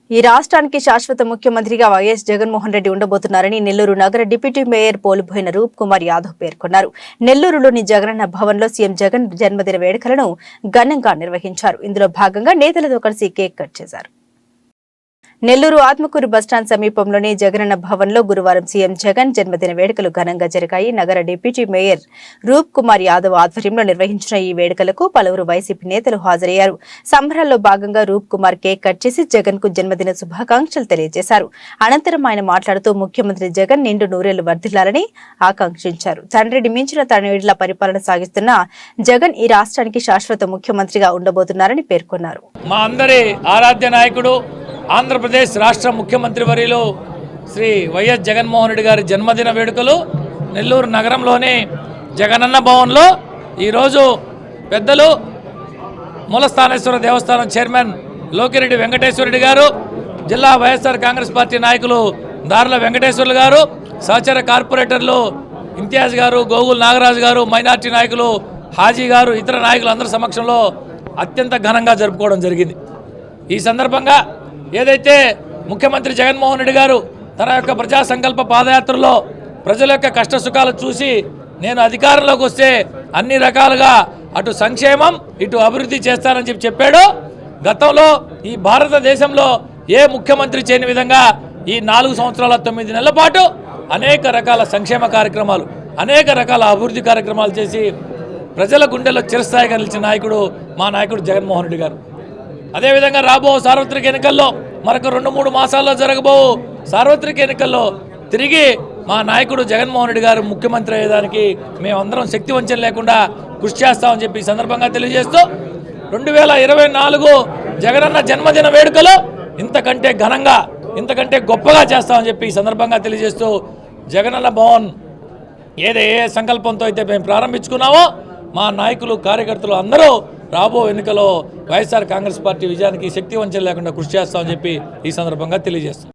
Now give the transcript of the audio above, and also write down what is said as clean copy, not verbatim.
ఈ రాష్ట్రానికి శాశ్వత ముఖ్యమంత్రిగా వైఎస్ జగన్మోహన్ రెడ్డి ఉండబోతున్నారని నెల్లూరు నగర డిప్యూటీ మేయర్ పోలుబోయిన రూప్ కుమార్ యాదవ్ పేర్కొన్నారు. నెల్లూరులోని జగనన్న భవన్లో సీఎం జగన్ జన్మదిన వేడుకలను ఘనంగా నిర్వహించారు. ఇందులో భాగంగా నేతలతో కలిసి కేక్ కట్ చేశారు. నెల్లూరు ఆత్మకూరు బస్టాండ్ సమీపంలోని జగనన్న భవన్లో గురువారం సీఎం జగన్ జన్మదిన వేడుకలు ఘనంగా జరిగాయి. నగర డిప్యూటీ మేయర్ రూప్ కుమార్ యాదవ్ ఆధ్వర్యంలో నిర్వహించిన ఈ వేడుకలకు పలువురు వైసీపీ నేతలు హాజరయ్యారు. సంబరాల్లో భాగంగా రూప్ కుమార్ కేక్ కట్ చేసి జగన్ కు జన్మదిన శుభాకాంక్షలు తెలియజేశారు. అనంతరం ఆయన మాట్లాడుతూ ముఖ్యమంత్రి జగన్ నిండు నూరేళ్లు వర్ధిల్లాలని ఆకాంక్షించారు. తండ్రిని మించిన తనయుడిలా పరిపాలన సాగిస్తున్న జగన్ ఈ రాష్ట్రానికి శాశ్వత ముఖ్యమంత్రిగా ఉండబోతున్నారని పేర్కొన్నారు. మా అందరి ఆరాధ్య నాయకుడు ఆంధ్రప్రదేశ్ రాష్ట్ర ముఖ్యమంత్రి వర్యులు శ్రీ వైఎస్ జగన్మోహన్ రెడ్డి గారి జన్మదిన వేడుకలు నెల్లూరు నగరంలోని జగనన్న భవన్లో ఈరోజు పెద్దలు మూలస్థానేశ్వర దేవస్థానం చైర్మన్ లోకిరెడ్డి వెంకటేశ్వరరెడ్డి గారు, జిల్లా వైఎస్ఆర్ కాంగ్రెస్ పార్టీ నాయకులు దార్ల వెంకటేశ్వర్లు గారు, సహచర కార్పొరేటర్లు ఇంతియాజ్ గారు, గోగుల్ నాగరాజు గారు, మైనార్టీ నాయకులు హాజీ గారు, ఇతర నాయకులందరి సమక్షంలో అత్యంత ఘనంగా జరుపుకోవడం జరిగింది. ఈ సందర్భంగా ఏదైతే ముఖ్యమంత్రి జగన్మోహన్ రెడ్డి గారు తన యొక్క ప్రజా సంకల్ప పాదయాత్రలో ప్రజల యొక్క కష్ట సుఖాలు చూసి నేను అధికారంలోకి వస్తే అన్ని రకాలుగా అటు సంక్షేమం ఇటు అభివృద్ధి చేస్తానని చెప్పాడు. గతంలో ఈ భారతదేశంలో ఏ ముఖ్యమంత్రి చేయని విధంగా ఈ 4 సంవత్సరాల 9 నెలల పాటు అనేక రకాల సంక్షేమ కార్యక్రమాలు, అనేక రకాల అభివృద్ధి కార్యక్రమాలు చేసి ప్రజల గుండెల్లో చిరస్థాయిగా నిలిచిన నాయకుడు మా నాయకుడు జగన్మోహన్ రెడ్డి గారు. అదేవిధంగా రాబో సార్వత్రిక ఎన్నికల్లో మరొక 2-3 మాసాల్లో జరగబో సార్వత్రిక ఎన్నికల్లో తిరిగి మా నాయకుడు జగన్మోహన్ రెడ్డి గారు ముఖ్యమంత్రి అయ్యేదానికి మేమందరం శక్తి వంచన లేకుండా కృషి చేస్తామని చెప్పి ఈ సందర్భంగా తెలియజేస్తూ 2024 జగనన్న జన్మదిన వేడుకలు ఇంతకంటే ఘనంగా ఇంతకంటే గొప్పగా చేస్తామని చెప్పి ఈ సందర్భంగా తెలియజేస్తూ జగనన్న భవన్ ఏ సంకల్పంతో అయితే మేము ప్రారంభించుకున్నామో మా నాయకులు కార్యకర్తలు అందరూ రాబో ఎన్నికల్లో వైఎస్ఆర్ కాంగ్రెస్ పార్టీ విజయానికి శక్తి వంచన లేకుండా కృషి చేస్తామని చెప్పి ఈ సందర్భంగా తెలియజేస్తాం.